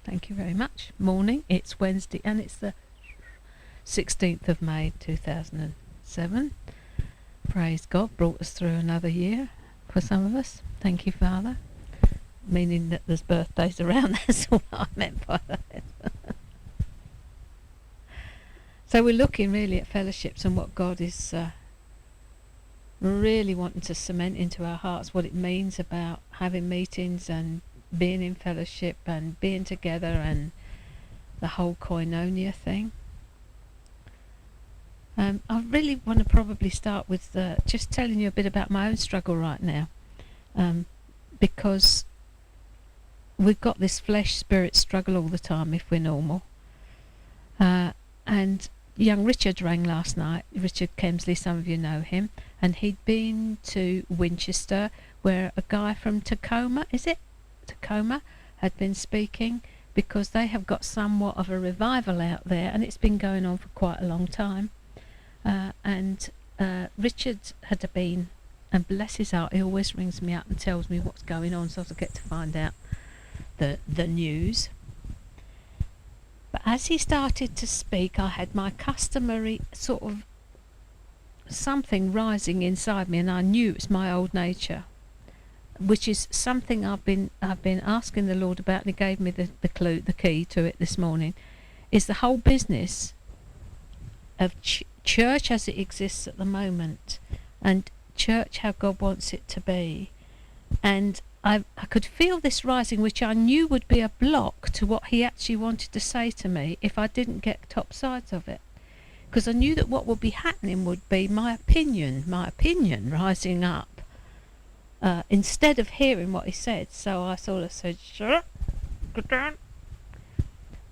Thank you very much. Morning. It's Wednesday and it's the 16th of May 2007. Praise God, brought us through another year for some of us. Thank you, Father. Meaning that there's birthdays around, that's what I meant by that. So we're looking really at fellowships and what God is really wanting to cement into our hearts, what it means about having meetings and being in fellowship and being together and the whole koinonia thing. I really want to probably start with just telling you a bit about my own struggle right now, because we've got this flesh-spirit struggle all the time if we're normal. And young Richard rang last night, Richard Kemsley, some of you know him, and he'd been to Winchester where a guy from Tacoma, had been speaking, because they have got somewhat of a revival out there and it's been going on for quite a long time. And Richard had been, and bless his heart, he always rings me up and tells me what's going on, so I get to find out the news. But as he started to speak, I had my customary sort of something rising inside me, and I knew it's my old nature, which is something I've been asking the Lord about, and he gave me the key to it this morning, is the whole business of church as it exists at the moment, and church how God wants it to be. And I could feel this rising, which I knew would be a block to what he actually wanted to say to me if I didn't get top sides of it. Because I knew that what would be happening would be my opinion rising up, instead of hearing what he said. So I sort of said, "Sure, get down,"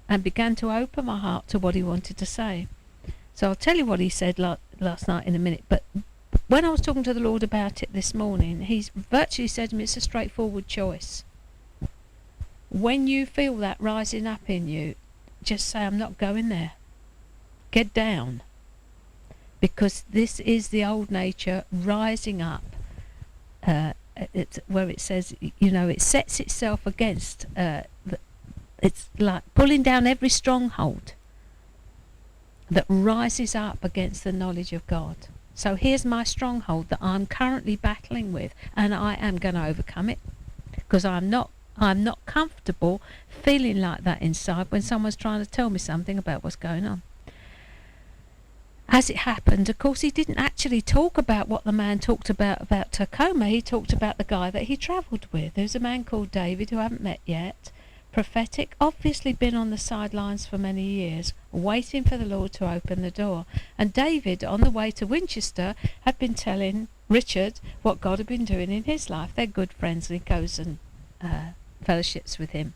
and began to open my heart to what he wanted to say. So I'll tell you what he said last night in a minute, but when I was talking to the Lord about it this morning, he's virtually said to me, it's a straightforward choice. When you feel that rising up in you, just say, I'm not going there. Get down. Because this is the old nature rising up. It's where it says, it sets itself against, it's like pulling down every stronghold that rises up against the knowledge of God. So here's my stronghold that I'm currently battling with, and I am going to overcome it, because I'm not comfortable feeling like that inside when someone's trying to tell me something about what's going on. As it happened, of course, he didn't actually talk about what the man talked about Tacoma. He talked about the guy that he travelled with. There's a man called David, who I haven't met yet, prophetic, obviously been on the sidelines for many years, waiting for the Lord to open the door. And David, on the way to Winchester, had been telling Richard what God had been doing in his life. They're good friends, and he goes and fellowships with him.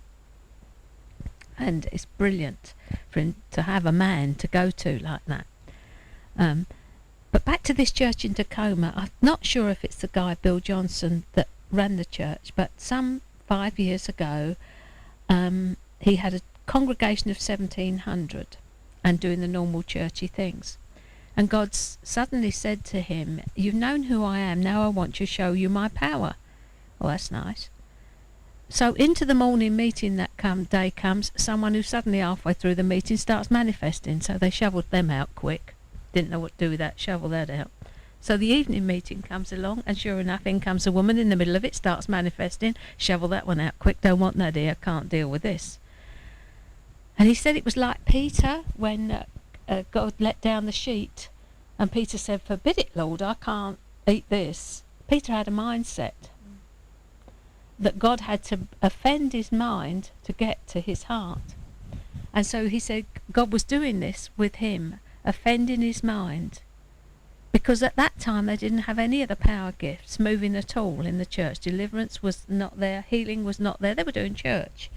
And it's brilliant for him to have a man to go to like that. But back to this church in Tacoma, I'm not sure if it's the guy, Bill Johnson, that ran the church, but some 5 years ago, he had a congregation of 1,700 and doing the normal churchy things. And God suddenly said to him, you've known who I am, now I want to show you my power. Well, that's nice. So into the morning meeting that day comes someone who suddenly halfway through the meeting starts manifesting. So they shoveled them out quick. Didn't know what to do with that, shovel that out. So the evening meeting comes along, and sure enough, in comes a woman in the middle of it, starts manifesting. Shovel that one out quick, don't want that here, can't deal with this. And he said it was like Peter when God let down the sheet, and Peter said, forbid it, Lord, I can't eat this. Peter had a mindset that God had to offend his mind to get to his heart. And so he said God was doing this with him, offending his mind. Because at that time they didn't have any of the power gifts moving at all in the church. Deliverance was not there. Healing was not there. They were doing church,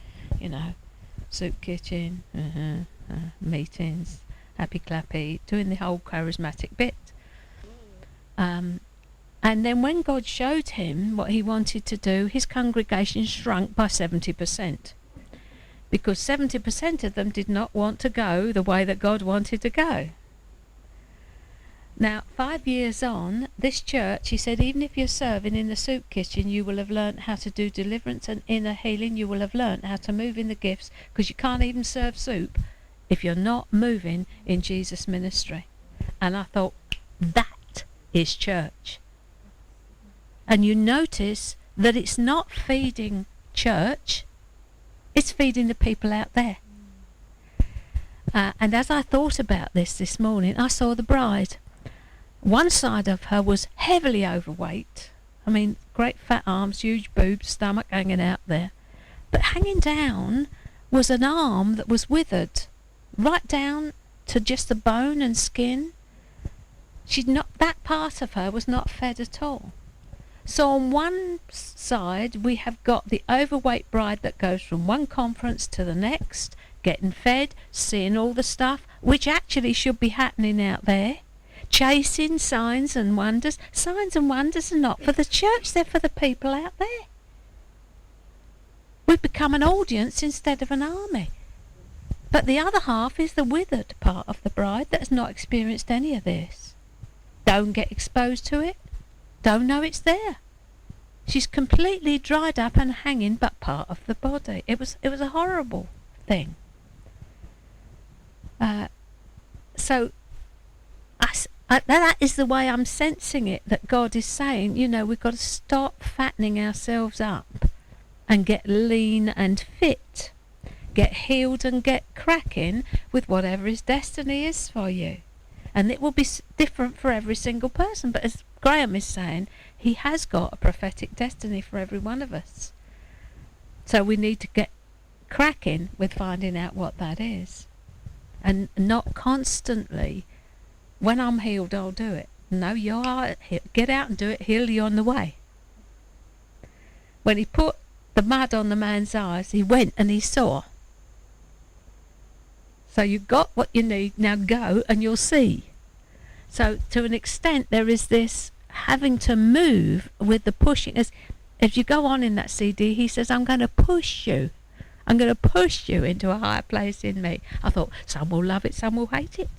soup kitchen, meetings, happy clappy, doing the whole charismatic bit. And then when God showed him what he wanted to do, his congregation shrunk by 70%. Because 70% of them did not want to go the way that God wanted to go. Now, 5 years on, this church, he said, even if you're serving in the soup kitchen, you will have learnt how to do deliverance and inner healing. You will have learnt how to move in the gifts, because you can't even serve soup if you're not moving in Jesus' ministry. And I thought, that is church. And you notice that it's not feeding church, it's feeding the people out there. And as I thought about this morning, I saw the bride. One side of her was heavily overweight. I mean, great fat arms, huge boobs, stomach hanging out there. But hanging down was an arm that was withered, right down to just the bone and skin. That part of her was not fed at all. So on one side, we have got the overweight bride that goes from one conference to the next, getting fed, seeing all the stuff, which actually should be happening out there. Chasing signs and wonders. Signs and wonders are not for the church, they're for the people out there. We've become an audience instead of an army. But the other half is the withered part of the bride that has not experienced any of this. Don't get exposed to it. Don't know it's there. She's completely dried up and hanging but part of the body. It was a horrible thing. So that is the way I'm sensing it, that God is saying, we've got to stop fattening ourselves up and get lean and fit, get healed and get cracking with whatever his destiny is for you. And it will be different for every single person. But as Graham is saying, he has got a prophetic destiny for every one of us. So we need to get cracking with finding out what that is. And not constantly, when I'm healed, I'll do it. No, you are. Get out and do it. Heal, you on the way. When he put the mud on the man's eyes, he went and he saw. So you got what you need. Now go and you'll see. So to an extent, there is this having to move with the pushing. As you go on in that CD, he says, I'm going to push you. I'm going to push you into a higher place in me. I thought, some will love it, some will hate it.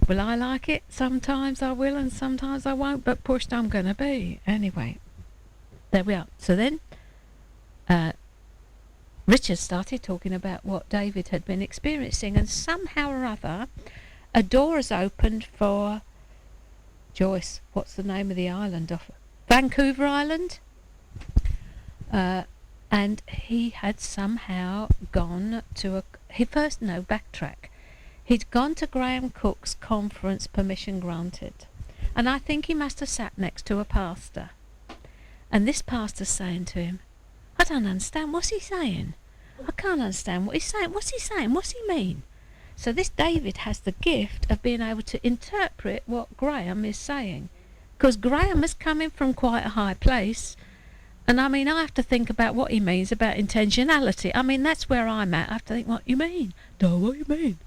Will I like it? Sometimes I will and sometimes I won't, but pushed I'm going to be. Anyway, there we are. So then Richard started talking about what David had been experiencing, and somehow or other a door has opened for Joyce. What's the name of the island? Off Vancouver Island? And he had somehow gone to backtrack. He'd gone to Graham Cook's conference, permission granted. And I think he must have sat next to a pastor. And this pastor's saying to him, I don't understand. What's he saying? I can't understand what he's saying. What's he saying? What's he mean? So this David has the gift of being able to interpret what Graham is saying. Because Graham is coming from quite a high place. And I mean, I have to think about what he means about intentionality. I mean, that's where I'm at. I have to think, what you mean? No, what you mean?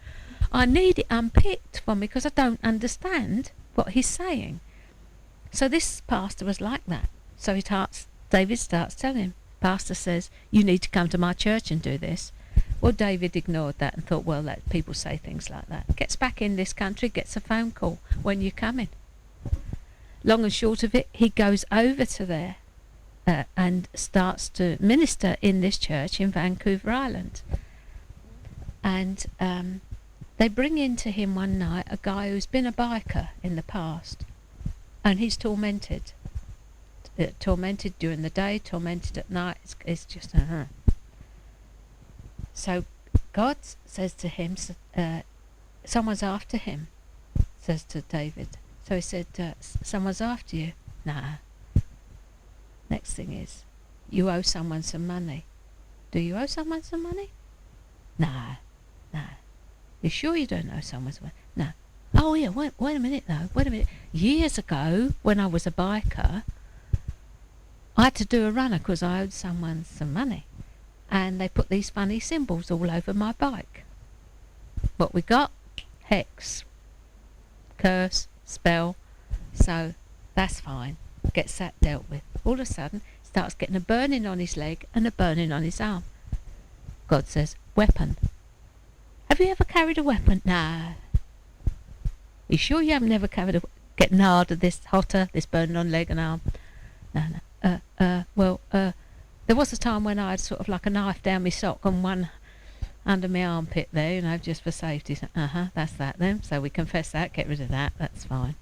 I need it unpicked for me because I don't understand what he's saying. So this pastor was like that. So David starts telling him. Pastor says, you need to come to my church and do this. Well, David ignored that and thought, well, let people say things like that. Gets back in this country, gets a phone call, when you coming? Long and short of it, he goes over to there and starts to minister in this church in Vancouver Island. And they bring into him one night a guy who's been a biker in the past, and he's tormented. Tormented during the day, tormented at night. It's just So God says to him, someone's after him, says to David. So he said, someone's after you. Nah. Next thing is, you owe someone some money. Do you owe someone some money? Nah. You sure you don't owe someone some money? No. Oh yeah, wait a minute though. Wait a minute. Years ago, when I was a biker, I had to do a runner because I owed someone some money. And they put these funny symbols all over my bike. What we got? Hex. Curse. Spell. So, that's fine. Gets that dealt with. All of a sudden, starts getting a burning on his leg and a burning on his arm. God says, weapon. Have you ever carried a weapon? No. You sure you haven't ever covered getting harder, this hotter, this burning on leg and arm? No. There was a time when I had sort of like a knife down my sock and one under my armpit there, you know, just for safety. So, that's that then. So we confess that, get rid of that, that's fine.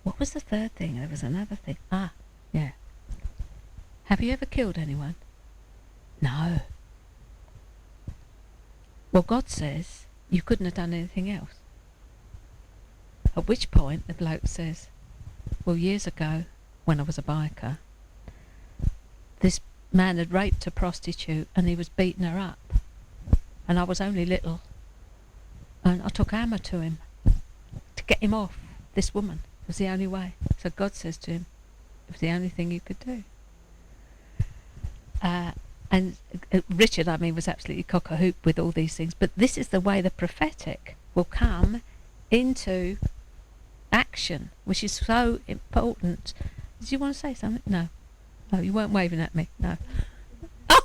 What was the third thing? There was another thing. Yeah. Have you ever killed anyone? No. Well, God says you couldn't have done anything else. At which point the bloke says, well, years ago, when I was a biker, this man had raped a prostitute and he was beating her up. And I was only little. And I took a hammer to him to get him off this woman. It was the only way. So God says to him, it was the only thing you could do. And Richard, I mean, was absolutely cock-a-hoop with all these things. But this is the way the prophetic will come into action, which is so important. Did you want to say something? No. No, you weren't waving at me. No. Oh!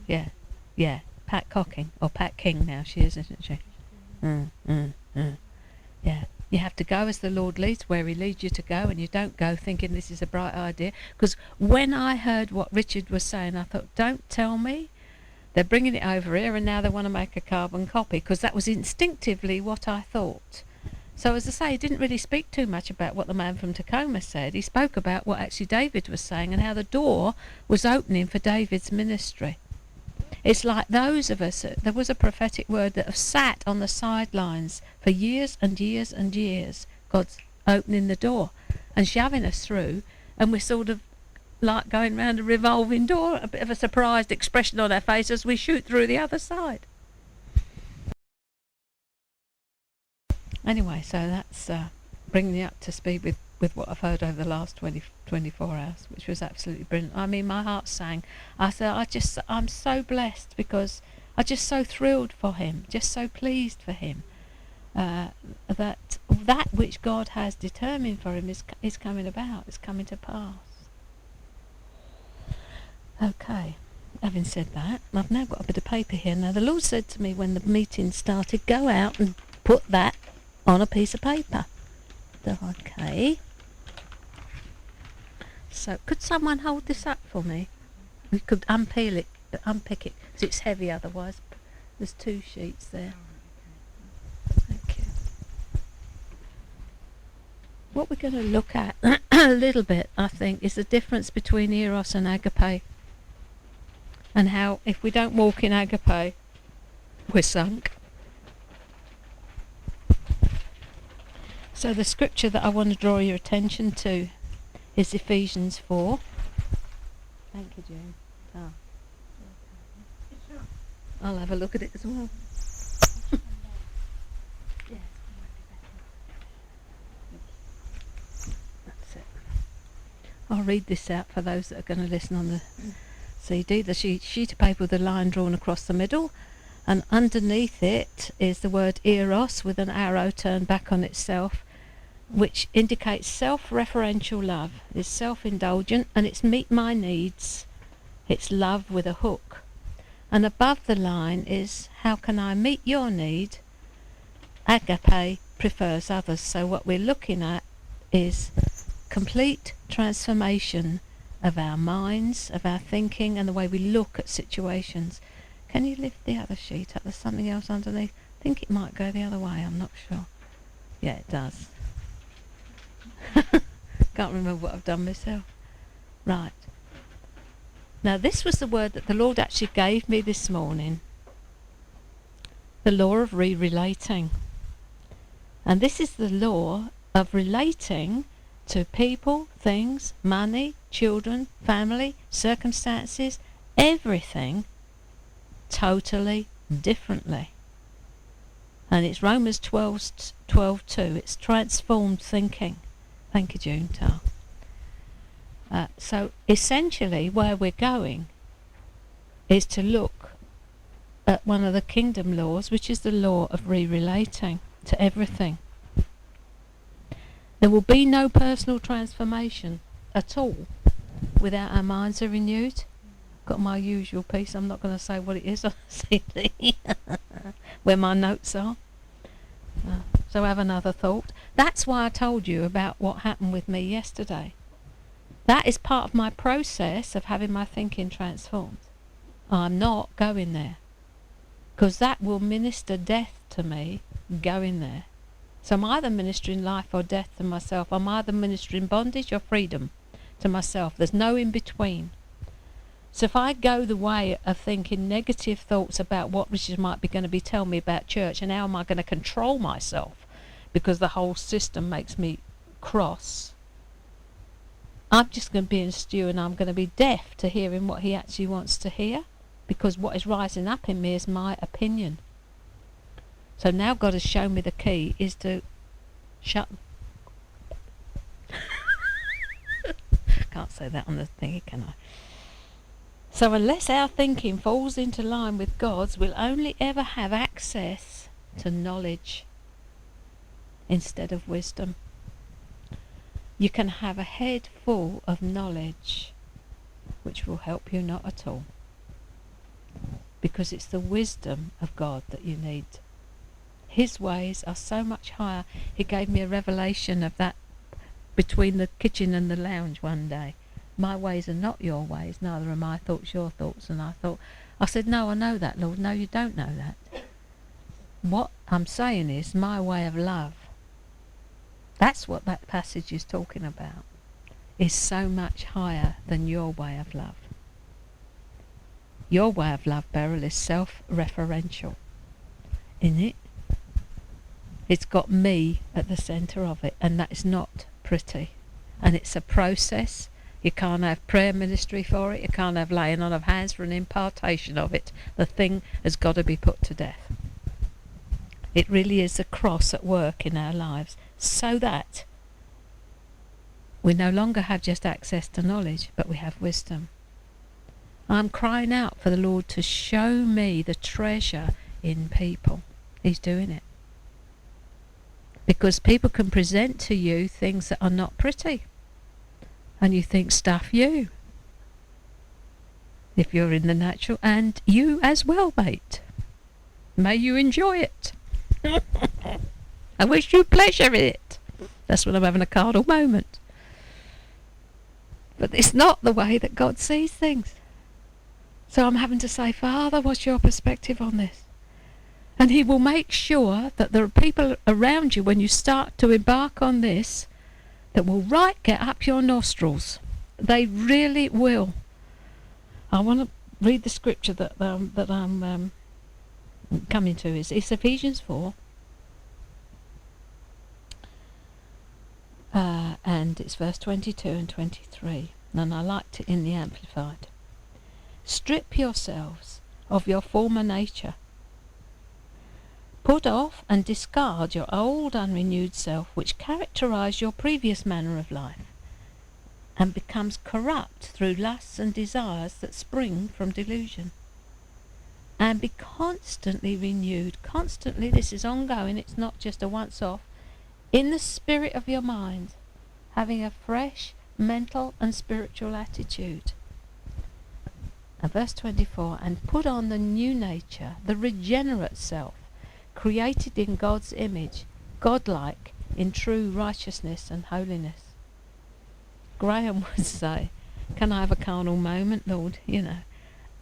Yeah. Pat Cocking, or Pat King now she is, isn't she? Yeah. You have to go as the Lord leads, where he leads you to go, and you don't go thinking this is a bright idea. Because when I heard what Richard was saying, I thought, don't tell me they're bringing it over here and now they want to make a carbon copy, because that was instinctively what I thought. So as I say, he didn't really speak too much about what the man from Tacoma said. He spoke about what actually David was saying and how the door was opening for David's ministry. It's like those of us, there was a prophetic word, that have sat on the sidelines for years and years and years. God's opening the door and shoving us through, and we're sort of like going round a revolving door, a bit of a surprised expression on our face as we shoot through the other side. Anyway, so that's bringing me up to speed with what I've heard over the last 24 hours, which was absolutely brilliant. I mean, my heart sang. I said, I'm so blessed, because I'm just so thrilled for him, just so pleased for him, that which God has determined for him is coming about, is coming to pass. Okay, having said that, I've now got a bit of paper here. Now, the Lord said to me when the meeting started, go out and put that on a piece of paper. So, okay. So, could someone hold this up for me? We could unpick it, because it's heavy otherwise. There's 2 sheets there. Thank you. What we're going to look at a little bit, I think, is the difference between eros and agape. And how, if we don't walk in agape, we're sunk. So the scripture that I want to draw your attention to is Ephesians 4. Thank you, June. I'll have a look at it as well. That's it. I'll read this out for those that are going to listen on the CD. The sheet of paper with a line drawn across the middle, and underneath it is the word eros with an arrow turned back on itself, which indicates self-referential love. It's self-indulgent, and it's meet my needs. It's love with a hook. And above the line is, how can I meet your need? Agape prefers others. So what we're looking at is complete transformation of our minds, of our thinking, and the way we look at situations. Can you lift the other sheet up? There's something else underneath. I think it might go the other way, I'm not sure. Yeah, it does. Can't remember what I've done myself. Right. Now this was the word that the Lord actually gave me this morning. The law of re-relating. And this is the law of relating to people, things, money, children, family, circumstances, everything totally differently. And it's Romans 12:2. It's transformed thinking. Thank you, June. So essentially where we're going is to look at one of the kingdom laws, which is the law of re-relating to everything. There will be no personal transformation at all without our minds are renewed, Got my usual piece. I'm not going to say what it is on the CD, where my notes are. So have another thought. That's why I told you about what happened with me yesterday. That is part of my process of having my thinking transformed. I'm not going there, because that will minister death to me, going there. So I'm either ministering life or death to myself. I'm either ministering bondage or freedom to myself. There's no in between. So if I go the way of thinking negative thoughts about what Richard might be going to be telling me about church, and how am I going to control myself because the whole system makes me cross, I'm just going to be in stew, and I'm going to be deaf to hearing what he actually wants to hear, because what is rising up in me is my opinion. So now God has shown me the key is to shut. Can't say that on the thingy, can I? So unless our thinking falls into line with God's, we'll only ever have access to knowledge instead of wisdom. You can have a head full of knowledge, which will help you not at all, because it's the wisdom of God that you need. His ways are so much higher. He gave me a revelation of that between the kitchen and the lounge one day. My ways are not your ways, neither are my thoughts your thoughts. And I said, no, I know that, Lord. No, you don't know that. What I'm saying is my way of love. That's what that passage is talking about, is so much higher than your way of love. Your way of love, Beryl, is self-referential. In it, it's got me at the centre of it, and that is not pretty. And it's a process. You can't have prayer ministry for it. You can't have laying on of hands for an impartation of it. The thing has got to be put to death. It really is a cross at work in our lives, so that we no longer have just access to knowledge, but we have wisdom. I'm crying out for the Lord to show me the treasure in people. He's doing it. Because people can present to you things that are not pretty. And you think, stuff you. If you're in the natural, and you as well, mate. May you enjoy it. I wish you pleasure in it. That's when I'm having a carnal moment. But it's not the way that God sees things. So I'm having to say, Father, what's your perspective on this? And he will make sure that there are people around you when you start to embark on this that will get up your nostrils. They really will. I want to read the scripture that I'm coming to. It's Ephesians 4. And it's verse 22 and 23. And I liked it in the Amplified. Strip yourselves of your former nature. Put off and discard your old unrenewed self, which characterized your previous manner of life, and becomes corrupt through lusts and desires that spring from delusion. And be constantly renewed. Constantly, this is ongoing, it's not just a once-off. In the spirit of your mind, having a fresh mental and spiritual attitude. And verse 24, and put on the new nature, the regenerate self, created in God's image, godlike in true righteousness and holiness. Graham would say, can I have a carnal moment, Lord? You know,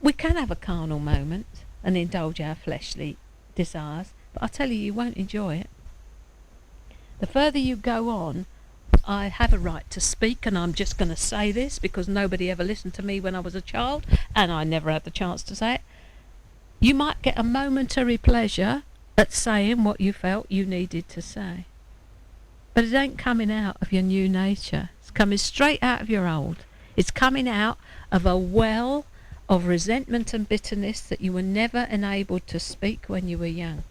we can have a carnal moment and indulge our fleshly desires, but I tell you, you won't enjoy it. The further you go on, I have a right to speak, and I'm just going to say this because nobody ever listened to me when I was a child, and I never had the chance to say it. You might get a momentary pleasure at saying what you felt you needed to say. But it ain't coming out of your new nature. It's coming straight out of your old. It's coming out of a well of resentment and bitterness that you were never enabled to speak when you were young.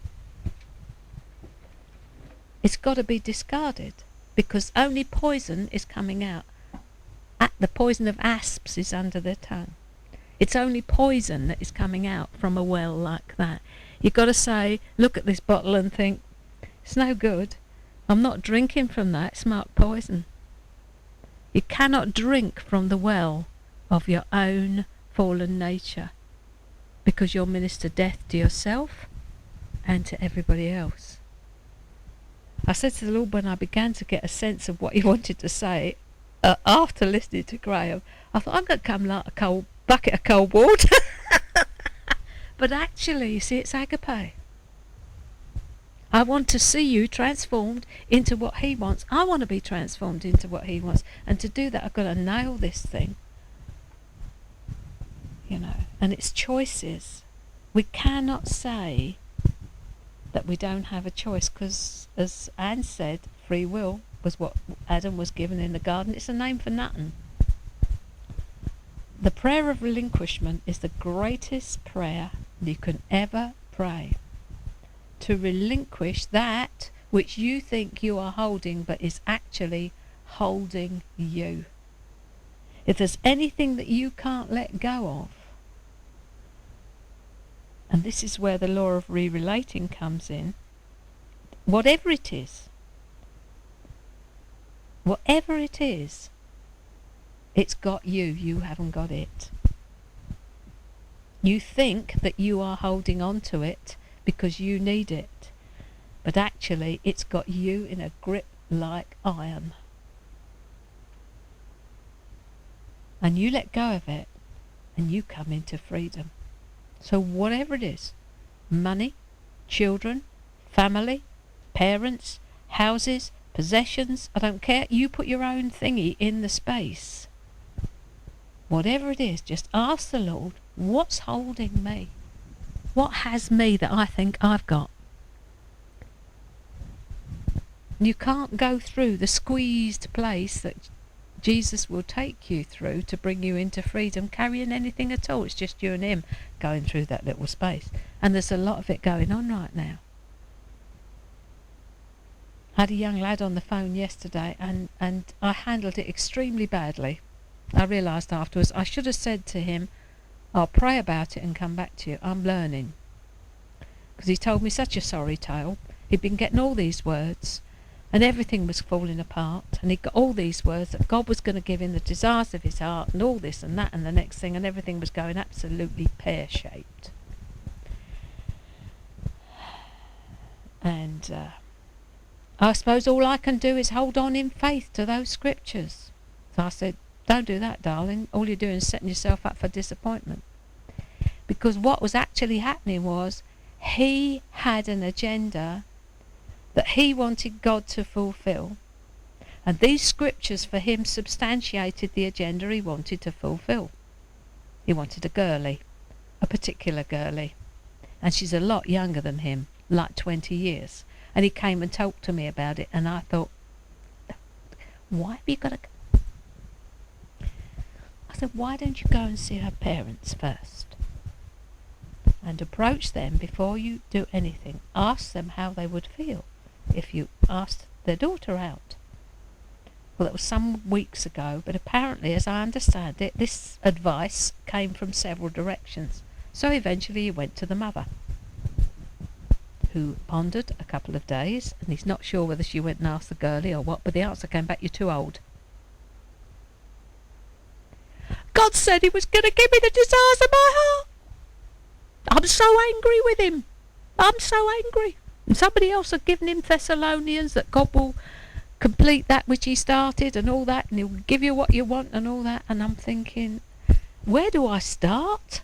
It's got to be discarded, because only poison is coming out. The poison of asps is under their tongue. It's only poison that is coming out from a well like that. You've got to say, look at this bottle and think, it's no good. I'm not drinking from that. It's marked poison. You cannot drink from the well of your own fallen nature, because you'll minister death to yourself and to everybody else. I said to the Lord, when I began to get a sense of what he wanted to say, after listening to Graham, I thought, I'm going to come like a bucket of cold water. But actually, you see, it's agape. I want to see you transformed into what he wants. I want to be transformed into what he wants. And to do that, I've got to nail this thing. You know, and it's choices. We cannot say that we don't have a choice, because, as Anne said, free will was what Adam was given in the garden. It's a name for nothing. The prayer of relinquishment is the greatest prayer you can ever pray. To relinquish that which you think you are holding but is actually holding you. If there's anything that you can't let go of, and this is where the law of re-relating comes in, whatever it is, it's got you, you haven't got it. You think that you are holding on to it because you need it, but actually it's got you in a grip like iron. And you let go of it and you come into freedom. So whatever it is, money, children, family, parents, houses, possessions, I don't care, you put your own thingy in the space. Whatever it is, just ask the Lord, what's holding me? What has me that I think I've got? You can't go through the squeezed place that Jesus will take you through to bring you into freedom carrying anything at all. It's just you and him going through that little space. And there's a lot of it going on right now. I had a young lad on the phone yesterday and I handled it extremely badly. I realised afterwards I should have said to him, I'll pray about it and come back to you. I'm learning. Because he told me such a sorry tale. He'd been getting all these words and everything was falling apart, and he got all these words that God was going to give him the desires of his heart and all this and that and the next thing, and everything was going absolutely pear-shaped. And I suppose all I can do is hold on in faith to those scriptures. So I said, don't do that, darling. All you're doing is setting yourself up for disappointment. Because what was actually happening was he had an agenda that he wanted God to fulfill, and these scriptures for him substantiated the agenda he wanted to fulfill. He wanted a girlie, a particular girlie, and she's a lot younger than him, like 20 years, and he came and talked to me about it, and I thought, why have you got to... I said, why don't you go and see her parents first and approach them before you do anything? Ask them how they would feel if you asked their daughter out. Well, that was some weeks ago, but apparently, as I understand it, this advice came from several directions. So eventually he went to the mother, who pondered a couple of days, and he's not sure whether she went and asked the girlie or what, but the answer came back, you're too old. God said he was going to give me the desires of my heart. I'm so angry with him. I'm so angry. And somebody else had given him Thessalonians, that God will complete that which he started and all that, and he'll give you what you want and all that. And I'm thinking, where do I start?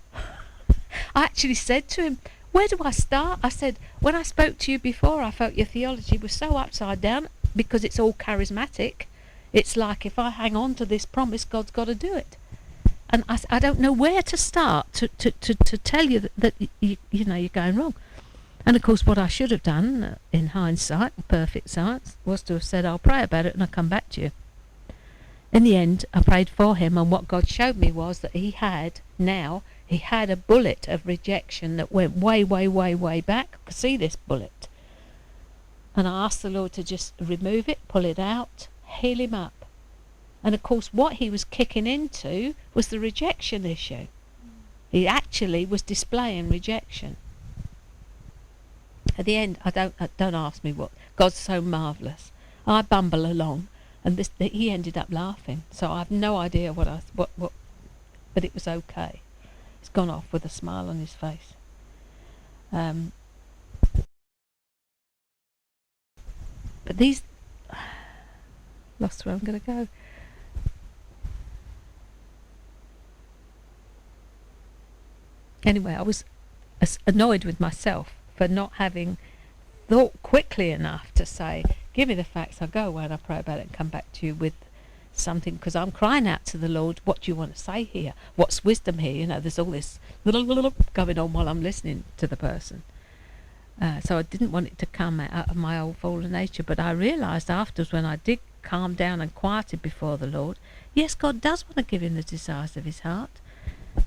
I actually said to him, where do I start? I said, when I spoke to you before, I felt your theology was so upside down because it's all charismatic. It's like if I hang on to this promise, God's got to do it. And I don't know where to start to tell you that you know you're going wrong. And of course what I should have done, in hindsight, perfect science, was to have said, I'll pray about it and I'll come back to you. In the end, I prayed for him, and what God showed me was that he had a bullet of rejection that went way, way, way, way back. I could see this bullet. And I asked the Lord to just remove it, pull it out, heal him up. And of course what he was kicking into was the rejection issue. He actually was displaying rejection. At the end, don't ask me what. God's so marvellous. I bumble along, and he ended up laughing. So I have no idea what, but it was okay. He's gone off with a smile on his face. But these... lost where I'm going to go. Anyway, I was annoyed with myself for not having thought quickly enough to say, give me the facts, I'll go away and I'll pray about it and come back to you with something, because I'm crying out to the Lord, what do you want to say here? What's wisdom here? You know, there's all this little going on while I'm listening to the person. So I didn't want it to come out of my old fallen nature, but I realised afterwards, when I did calm down and quieted before the Lord, yes, God does want to give him the desires of his heart,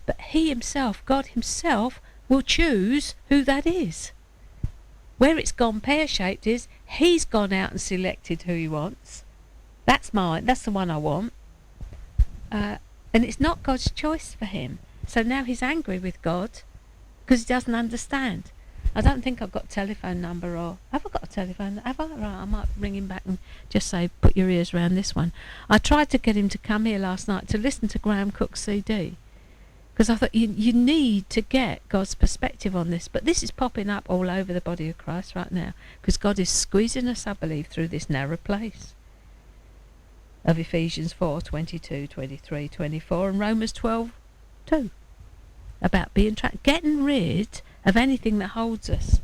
but he himself, God himself, will choose who that is. Where it's gone pear-shaped is he's gone out and selected who he wants. That's mine, that's the one I want. And it's not God's choice for him. So now he's angry with God because he doesn't understand. I don't think I've got a telephone number, or have I got a telephone? Have I? Right, I might ring him back and just say, put your ears around this one. I tried to get him to come here last night to listen to Graham Cook's CD, because I thought you need to get God's perspective on this. But this is popping up all over the body of Christ right now, because God is squeezing us, I believe, through this narrow place of Ephesians 4, 22, 23, 24 and Romans 12, 2. About being getting rid of anything that holds us.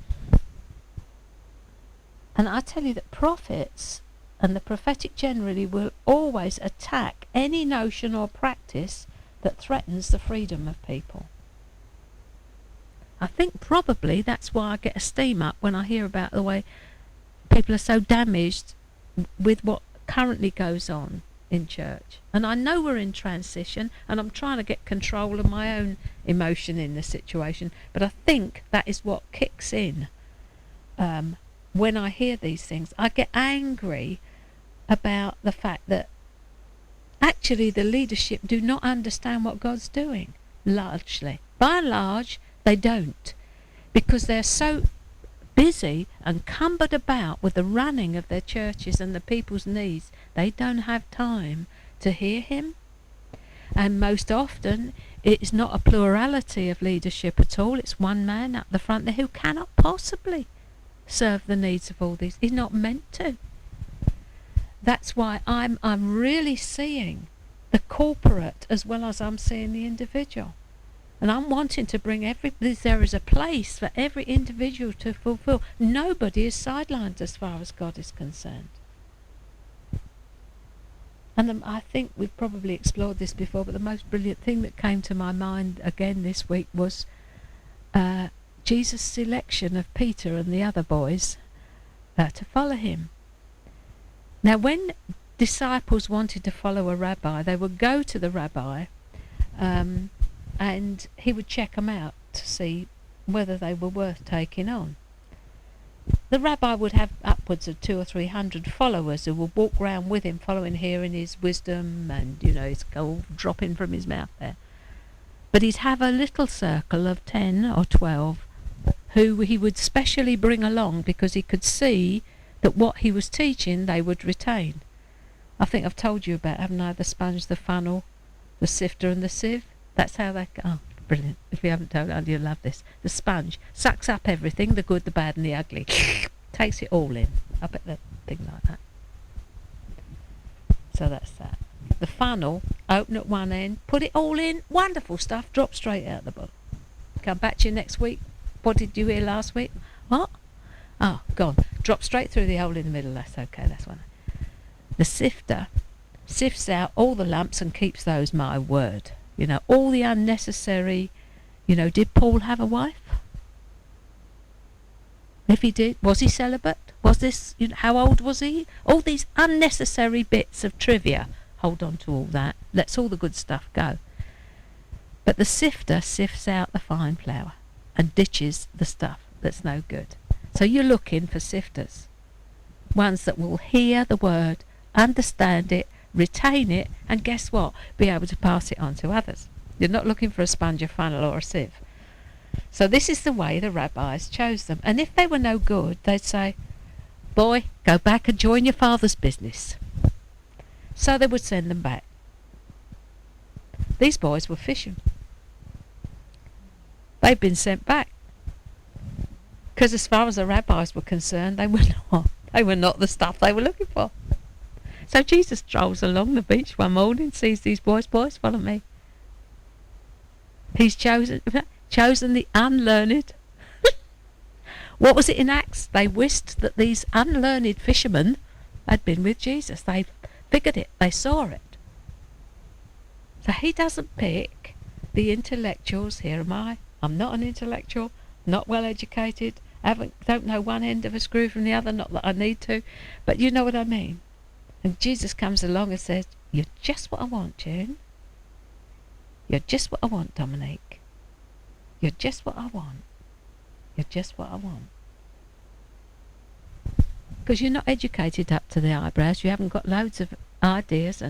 And I tell you that prophets and the prophetic generally will always attack any notion or practice that threatens the freedom of people. I think probably that's why I get a steam up when I hear about the way people are so damaged with what currently goes on in church. And I know we're in transition, and I'm trying to get control of my own emotion in the situation, but I think that is what kicks in when I hear these things. I get angry about the fact that actually the leadership do not understand what God's doing, largely. By and large, they don't, because they're so busy and cumbered about with the running of their churches and the people's needs, they don't have time to hear him. And most often it's not a plurality of leadership at all. It's one man up the front there who cannot possibly serve the needs of all these. He's not meant to. That's why I'm really seeing the corporate as well as I'm seeing the individual. And I'm wanting to bring there is a place for every individual to fulfill. Nobody is sidelined as far as God is concerned. And I think we've probably explored this before, but the most brilliant thing that came to my mind again this week was Jesus' selection of Peter and the other boys to follow him. Now, when disciples wanted to follow a rabbi, they would go to the rabbi and he would check them out to see whether they were worth taking on. The rabbi would have upwards of 200 or 300 followers who would walk round with him, following, hearing his wisdom and, his gold dropping from his mouth there. But he'd have a little circle of 10 or 12 who he would specially bring along because he could see that what he was teaching they would retain. I think I've told you about, haven't I, the sponge, the funnel, the sifter and the sieve? That's how they... Oh, brilliant. If you haven't told it, you'll love this. The sponge sucks up everything, the good, the bad and the ugly. Takes it all in. I bet the thing like that. So that's that. The funnel, open at one end, put it all in, wonderful stuff, drop straight out the bottom. Come back to you next week. What did you hear last week? What? Oh, gone. Drop straight through the hole in the middle. That's okay, that's one. The sifter sifts out all the lumps and keeps those, my word. All the unnecessary, did Paul have a wife? If he did, was he celibate? Was this, how old was he? All these unnecessary bits of trivia. Hold on to all that. Let's all the good stuff go. But the sifter sifts out the fine flour and ditches the stuff that's no good. So you're looking for sifters. Ones that will hear the word, understand it, retain it, and guess what? Be able to pass it on to others. You're not looking for a sponge, a funnel or a sieve. So this is the way the rabbis chose them. And if they were no good, they'd say, boy, go back and join your father's business. So they would send them back. These boys were fishing. They've been sent back. Because as far as the rabbis were concerned, they were not the stuff they were looking for. So Jesus strolls along the beach one morning, sees these boys, follow me. He's chosen the unlearned. What was it in Acts? They wist that these unlearned fishermen had been with Jesus. They figured it. They saw it. So he doesn't pick the intellectuals. Here am I. I'm not an intellectual, not well educated, don't know one end of a screw from the other, not that I need to, but you know what I mean. And Jesus comes along and says, you're just what I want, June. You're just what I want, Dominique. You're just what I want. You're just what I want. Because you're not educated up to the eyebrows. You haven't got loads of ideas,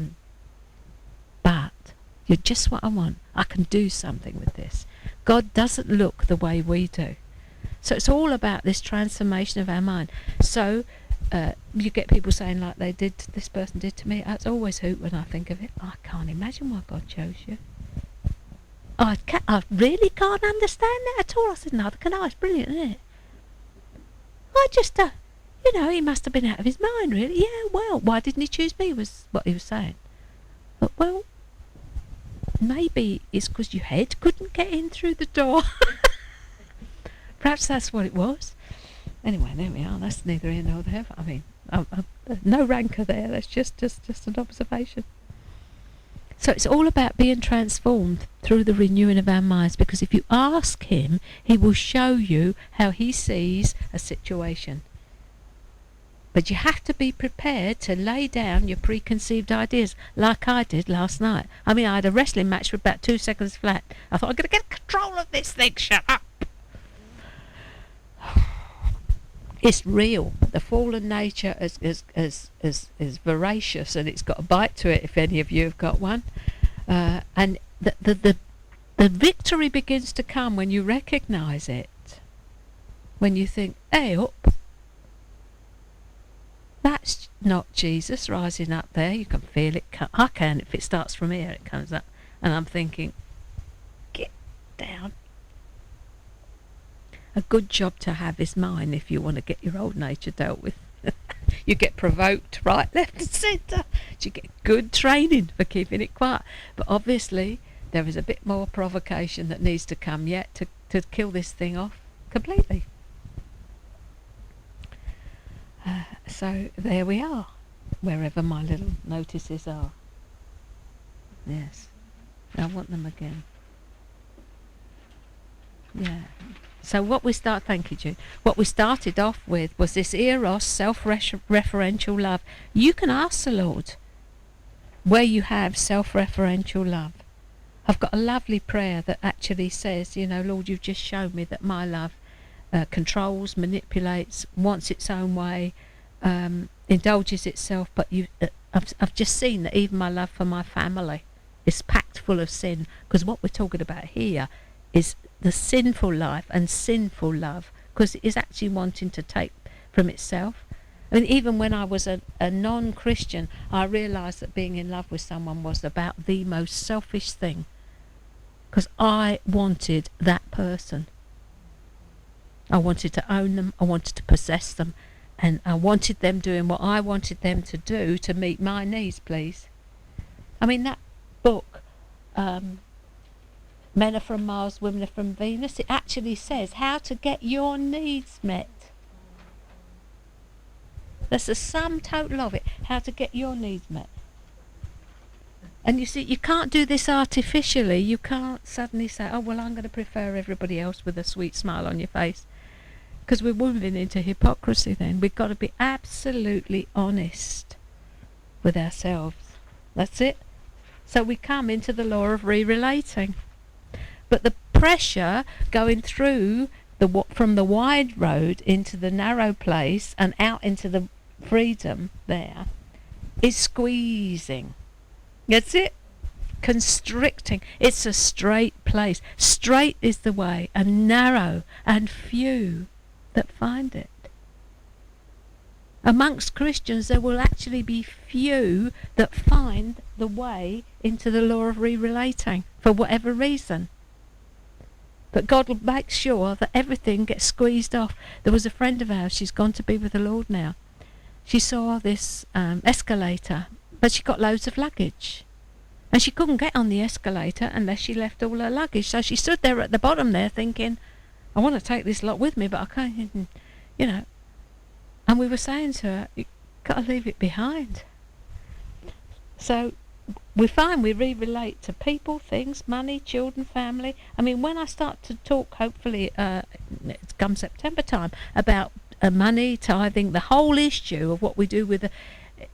but you're just what I want. I can do something with this. God doesn't look the way we do. So it's all about this transformation of our mind. So you get people saying like this person did to me. It's always hoot when I think of it. I can't imagine why God chose you. I really can't understand that at all. I said, neither can I. It's brilliant, isn't it? I just, he must have been out of his mind, really. Yeah, well, why didn't he choose me, was what he was saying. But, well, maybe it's because your head couldn't get in through the door. Perhaps that's what it was. Anyway, there we are. That's neither here nor there. I mean, no rancour there. That's just an observation. So it's all about being transformed through the renewing of our minds, because if you ask him, he will show you how he sees a situation. But you have to be prepared to lay down your preconceived ideas, like I did last night. I mean, I had a wrestling match for about 2 seconds flat. I thought, I'm going to get control of this thing, shut up. It's real. The fallen nature is voracious, and it's got a bite to it, if any of you have got one. And the victory begins to come when you recognise it. When you think, hey up, that's not Jesus rising up there. You can feel it. I can. If it starts from here, it comes up. And I'm thinking, get down. A good job to have is mine if you want to get your old nature dealt with. You get provoked right, left and centre. You get good training for keeping it quiet. But obviously there is a bit more provocation that needs to come yet to kill this thing off completely. So there we are, wherever my little notices are. Yes, I want them again. Yeah. So what we started off with was this eros, self-referential love. You can ask the Lord where you have self-referential love. I've got a lovely prayer that actually says, Lord, you've just shown me that my love controls, manipulates, wants its own way, indulges itself, but I've just seen that even my love for my family is packed full of sin, because what we're talking about here is the sinful life and sinful love, because it is actually wanting to take from itself. I mean, even when I was a non-Christian, I realised that being in love with someone was about the most selfish thing, because I wanted that person. I wanted to own them, I wanted to possess them, and I wanted them doing what I wanted them to do to meet my needs, please. I mean, that book, Men are from Mars, Women are from Venus, it actually says how to get your needs met. That's the sum total of it, how to get your needs met. And you see, you can't do this artificially. You can't suddenly say, oh, well, I'm going to prefer everybody else with a sweet smile on your face. Because we're moving into hypocrisy then. We've got to be absolutely honest with ourselves. That's it. So we come into the law of re-relating. But the pressure going through from the wide road into the narrow place and out into the freedom there is squeezing. That's it. Constricting. It's a straight place. Straight is the way, and narrow, and few that find it. Amongst Christians, there will actually be few that find the way into the law of re-relating for whatever reason. But God will make sure that everything gets squeezed off. There was a friend of ours, she's gone to be with the Lord now. She saw this escalator, but she got loads of luggage. And she couldn't get on the escalator unless she left all her luggage. So she stood there at the bottom there thinking, I want to take this lot with me, but I can't, you know. And we were saying to her, you've got to leave it behind. So we find we relate to people, things, money, children, family. I mean, when I start to talk, hopefully, it's come September time, about money, tithing, the whole issue of what we do with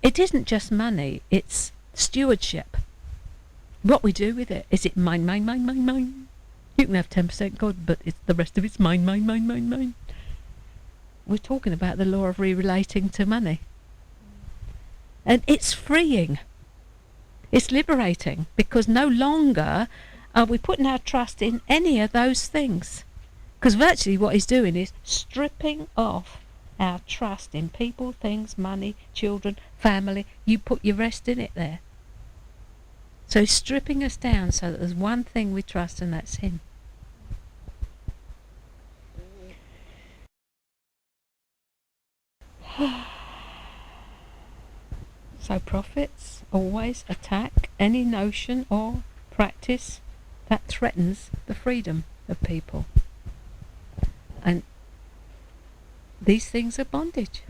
it isn't just money, it's stewardship. What we do with it. Is it mine, mine, mine, mine, mine? You can have 10% God, but the rest of it's mine, mine, mine, mine, mine. We're talking about the law of relating to money. And it's freeing. It's liberating, because no longer are we putting our trust in any of those things. Because virtually what he's doing is stripping off our trust in people, things, money, children, family. You put your rest in it there. So he's stripping us down so that there's one thing we trust, and that's him. So prophets always attack any notion or practice that threatens the freedom of people. And these things are bondage.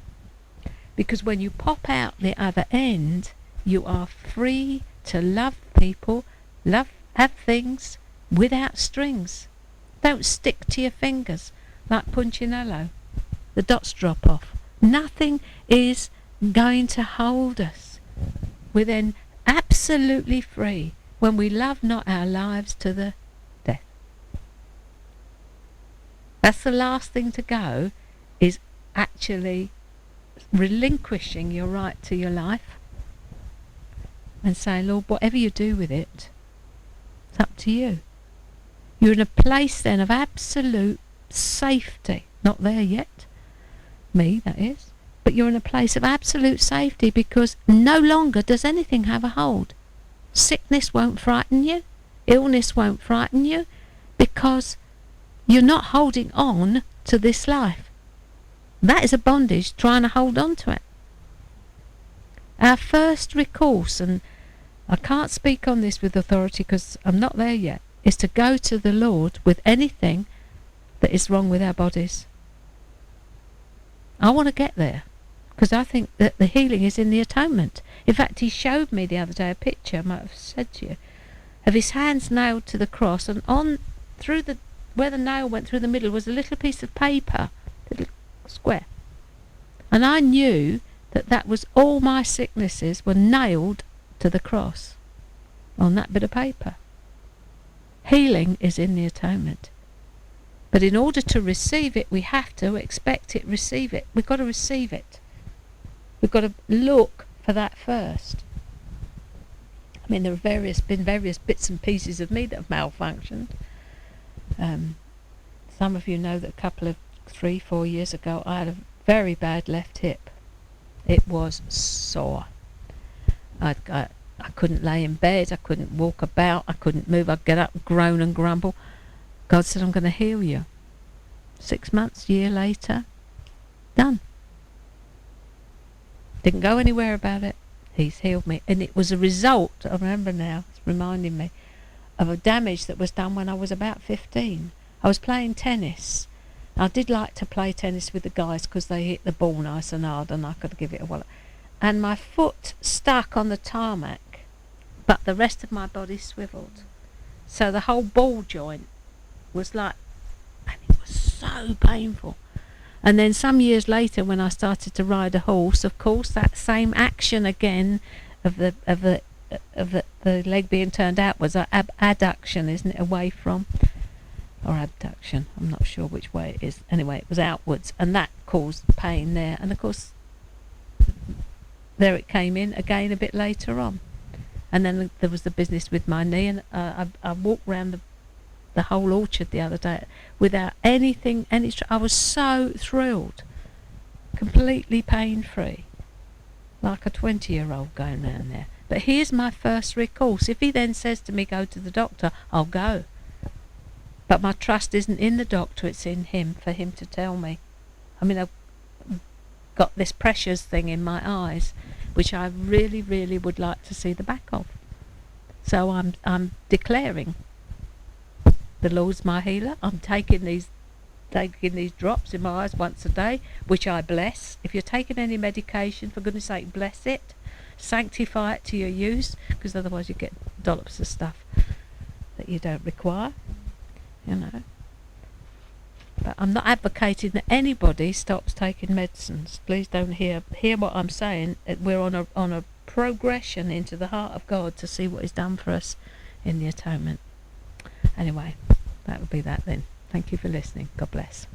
Because when you pop out the other end, you are free to love people, have things without strings. Don't stick to your fingers like Punchinello. The dots drop off. Nothing is going to hold us. We're then absolutely free when we love not our lives to the death. That's the last thing to go, is actually relinquishing your right to your life and saying, Lord, whatever you do with it, it's up to you. You're in a place then of absolute safety. Not there yet. Me, that is. But you're in a place of absolute safety, because no longer does anything have a hold. Sickness won't frighten you. Illness won't frighten you, because you're not holding on to this life. That is a bondage, trying to hold on to it. Our first recourse, and I can't speak on this with authority because I'm not there yet, is to go to the Lord with anything that is wrong with our bodies. I want to get there, because I think that the healing is in the atonement. In fact, he showed me the other day a picture, I might have said to you, of his hands nailed to the cross, and on through where the nail went through the middle was a little piece of paper, a little square. And I knew that was all my sicknesses were nailed to the cross on that bit of paper. Healing is in the atonement. But in order to receive it, we have to expect it, receive it. We've got to receive it. We've got to look for that first. I mean, there have been various bits and pieces of me that have malfunctioned. Some of you know that a couple of 3-4 years ago, I had a very bad left hip. It was sore. I couldn't lay in bed. I couldn't walk about. I couldn't move. I'd get up, groan and grumble. God said, I'm going to heal you. 6 months, year later, done. Didn't go anywhere about it. He's healed me. And it was a result, I remember now, it's reminding me, of a damage that was done when I was about 15. I was playing tennis. I did like to play tennis with the guys because they hit the ball nice and hard and I could give it a wallop. And my foot stuck on the tarmac, but the rest of my body swiveled. So the whole ball joint was like, and it was so painful. And then some years later, when I started to ride a horse, of course, that same action again of the leg being turned outwards, adduction, isn't it, away from, or abduction, I'm not sure which way it is. Anyway, it was outwards, and that caused pain there. And of course, there it came in again a bit later on. And then there was the business with my knee, and I walked round the whole orchard the other day without anything, I was so thrilled, completely pain-free, like a 20-year-old going round there. But here's my first recourse. If he then says to me, go to the doctor, I'll go. But my trust isn't in the doctor, it's in him, for him to tell me. I mean, I've got this precious thing in my eyes, which I really, really would like to see the back of. So I'm declaring the Lord's my healer. I'm taking these drops in my eyes once a day, which I bless. If you're taking any medication, for goodness sake, bless it. Sanctify it to your use, because otherwise you get dollops of stuff that you don't require, you know. But I'm not advocating that anybody stops taking medicines. Please don't hear what I'm saying. We're on a progression into the heart of God to see what He's done for us in the atonement. Anyway, that would be that then. Thank you for listening. God bless.